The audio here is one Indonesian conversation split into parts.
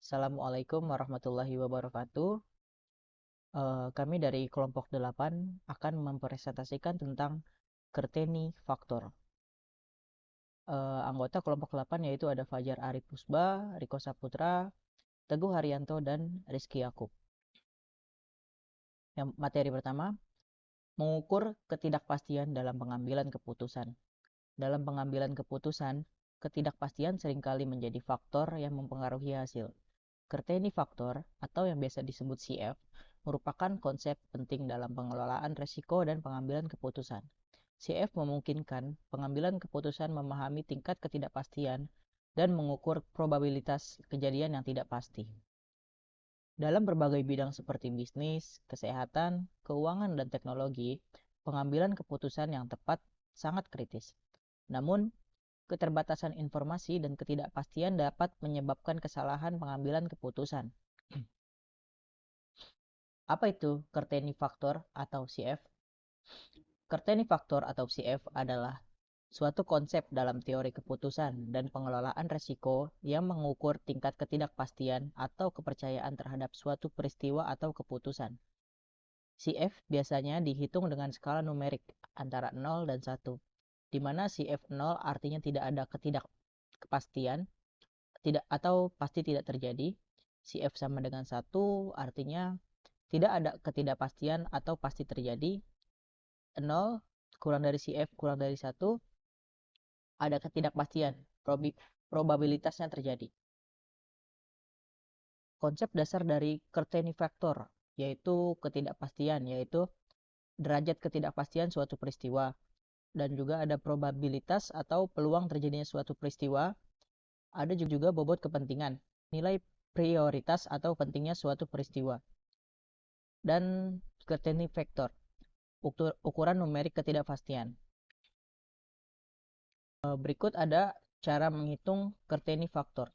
Assalamualaikum warahmatullahi wabarakatuh. Kami dari kelompok 8 akan mempresentasikan tentang Kerteni Faktor. Anggota kelompok 8 yaitu ada Fajar Arif Pusba, Riko Saputra, Teguh Haryanto, dan Rizky Yakub. Yang materi pertama, mengukur ketidakpastian dalam pengambilan keputusan. Dalam pengambilan keputusan, ketidakpastian seringkali menjadi faktor yang mempengaruhi hasil. Kerteni faktor atau yang biasa disebut CF merupakan konsep penting dalam pengelolaan risiko dan pengambilan keputusan. CF memungkinkan pengambilan keputusan memahami tingkat ketidakpastian dan mengukur probabilitas kejadian yang tidak pasti. Dalam berbagai bidang seperti bisnis, kesehatan, keuangan, dan teknologi, pengambilan keputusan yang tepat sangat kritis. Namun, keterbatasan informasi dan ketidakpastian dapat menyebabkan kesalahan pengambilan keputusan. Apa itu Kerteni Faktor atau CF? Kerteni Faktor atau CF adalah suatu konsep dalam teori keputusan dan pengelolaan risiko yang mengukur tingkat ketidakpastian atau kepercayaan terhadap suatu peristiwa atau keputusan. CF biasanya dihitung dengan skala numerik antara 0 dan 1, di mana CF 0 artinya tidak ada ketidakpastian, tidak atau pasti tidak terjadi. CF sama dengan 1 artinya tidak ada ketidakpastian atau pasti terjadi. 0 kurang dari CF kurang dari 1 ada ketidakpastian, probabilitasnya terjadi. Konsep dasar dari Kerteni Faktor yaitu ketidakpastian, yaitu derajat ketidakpastian suatu peristiwa, dan juga ada probabilitas atau peluang terjadinya suatu peristiwa. Ada juga bobot kepentingan, nilai prioritas atau pentingnya suatu peristiwa. Dan Kerteni Faktor, ukuran numerik ketidakpastian. Berikut ada cara menghitung Kerteni Faktor.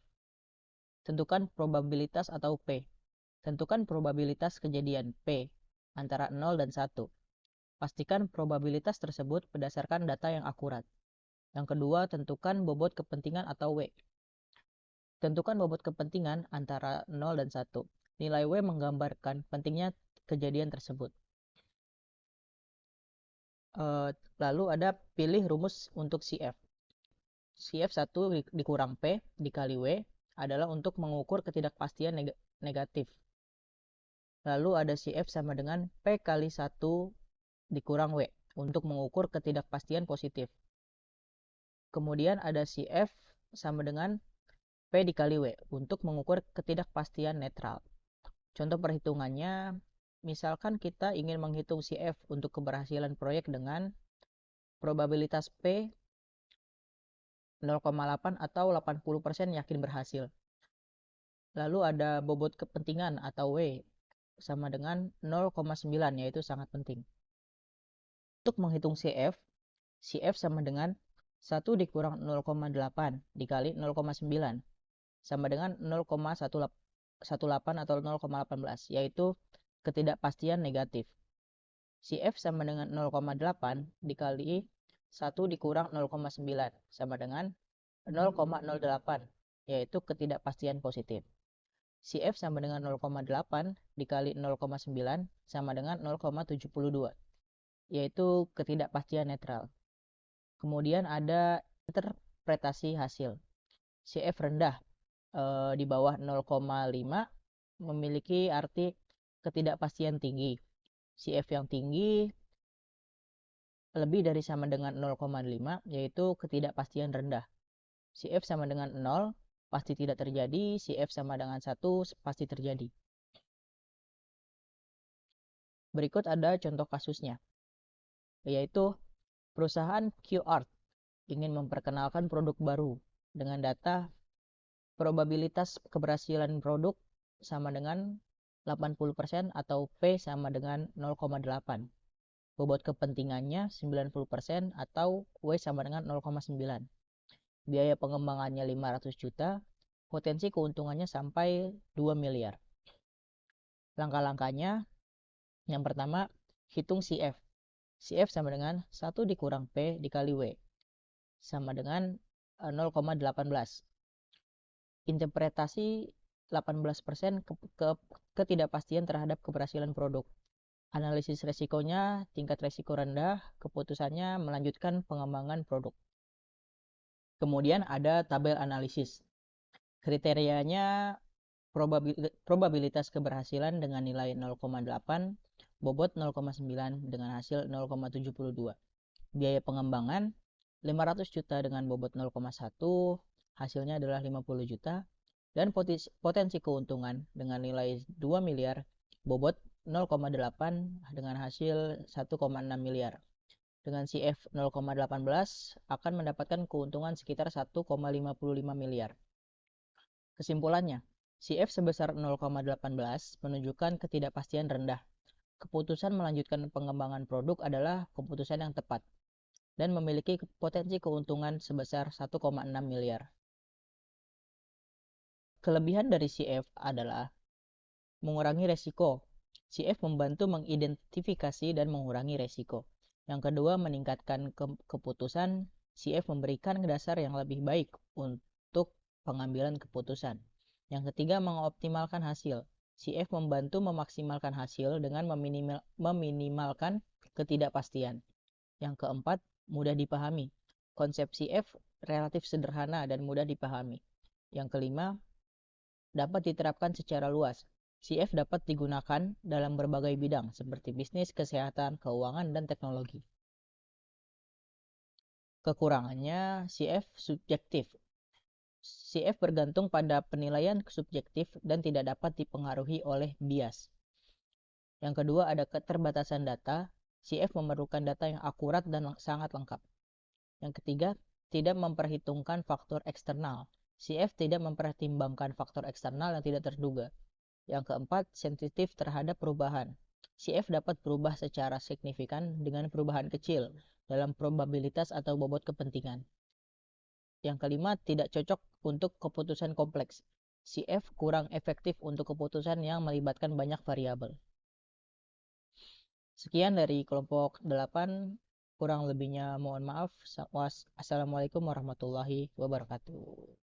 Tentukan probabilitas atau P. Tentukan probabilitas kejadian P antara 0 dan 1. Pastikan probabilitas tersebut berdasarkan data yang akurat. Yang kedua, tentukan bobot kepentingan atau W. Tentukan bobot kepentingan antara 0 dan 1. Nilai W menggambarkan pentingnya kejadian tersebut. Lalu ada pilih rumus untuk CF. CF 1 dikurang P dikali W adalah untuk mengukur ketidakpastian negatif. Lalu ada CF sama dengan P kali 1 dikurang W untuk mengukur ketidakpastian positif. Kemudian ada CF sama dengan P dikali W untuk mengukur ketidakpastian netral. Contoh perhitungannya, misalkan kita ingin menghitung CF untuk keberhasilan proyek dengan probabilitas P 0,8 atau 80% yakin berhasil. Lalu ada bobot kepentingan atau W sama dengan 0,9 yaitu sangat penting. Untuk menghitung CF sama dengan 1 dikurang 0,8 dikali 0,9 sama dengan 0,18 atau 0,18 yaitu ketidakpastian negatif. CF sama dengan 0,8 dikali 1 dikurang 0,9 sama dengan 0,08 yaitu ketidakpastian positif. CF sama dengan 0,8 dikali 0,9 sama dengan 0,72 yaitu ketidakpastian netral. Kemudian ada interpretasi hasil. CF rendah di bawah 0,5 memiliki arti ketidakpastian tinggi. CF yang tinggi lebih dari sama dengan 0,5 yaitu ketidakpastian rendah. CF sama dengan 0 pasti tidak terjadi, CF sama dengan 1 pasti terjadi. Berikut ada contoh kasusnya, yaitu perusahaan QArt ingin memperkenalkan produk baru dengan data probabilitas keberhasilan produk sama dengan 80% atau P sama dengan 0,8. Bobot kepentingannya 90% atau W sama dengan 0,9. Biaya pengembangannya 500 juta, potensi keuntungannya sampai 2 miliar. Langkah-langkahnya, yang pertama, hitung CF. CF sama dengan 1 dikurang P dikali W, sama dengan 0,18. Interpretasi 18% ketidakpastian terhadap keberhasilan produk. Analisis resikonya, tingkat resiko rendah, keputusannya melanjutkan pengembangan produk. Kemudian ada tabel analisis. Kriterianya probabilitas keberhasilan dengan nilai 0,8, bobot 0,9 dengan hasil 0,72. Biaya pengembangan 500 juta dengan bobot 0,1, hasilnya adalah 50 juta. Dan potensi keuntungan dengan nilai 2 miliar, bobot 0,8 dengan hasil 1,6 miliar. Dengan CF 0,18 akan mendapatkan keuntungan sekitar 1,55 miliar. Kesimpulannya, CF sebesar 0,18 menunjukkan ketidakpastian rendah. Keputusan melanjutkan pengembangan produk adalah keputusan yang tepat dan memiliki potensi keuntungan sebesar 1,6 miliar. Kelebihan dari CF adalah mengurangi resiko. CF membantu mengidentifikasi dan mengurangi resiko. Yang kedua, meningkatkan keputusan. CF memberikan dasar yang lebih baik untuk pengambilan keputusan. Yang ketiga, mengoptimalkan hasil. CF membantu memaksimalkan hasil dengan meminimalkan ketidakpastian. Yang keempat, mudah dipahami. Konsep CF relatif sederhana dan mudah dipahami. Yang kelima, dapat diterapkan secara luas. CF dapat digunakan dalam berbagai bidang seperti bisnis, kesehatan, keuangan, dan teknologi. Kekurangannya, CF subjektif. CF bergantung pada penilaian subjektif dan tidak dapat dipengaruhi oleh bias. Yang kedua, ada keterbatasan data. CF memerlukan data yang akurat dan sangat lengkap. Yang ketiga, tidak memperhitungkan faktor eksternal. CF tidak mempertimbangkan faktor eksternal yang tidak terduga. Yang keempat, sensitif terhadap perubahan. CF dapat berubah secara signifikan dengan perubahan kecil dalam probabilitas atau bobot kepentingan. Yang kelima, tidak cocok untuk keputusan kompleks. CF kurang efektif untuk keputusan yang melibatkan banyak variabel. Sekian dari kelompok 8. Kurang lebihnya mohon maaf. Wassalamualaikum warahmatullahi wabarakatuh.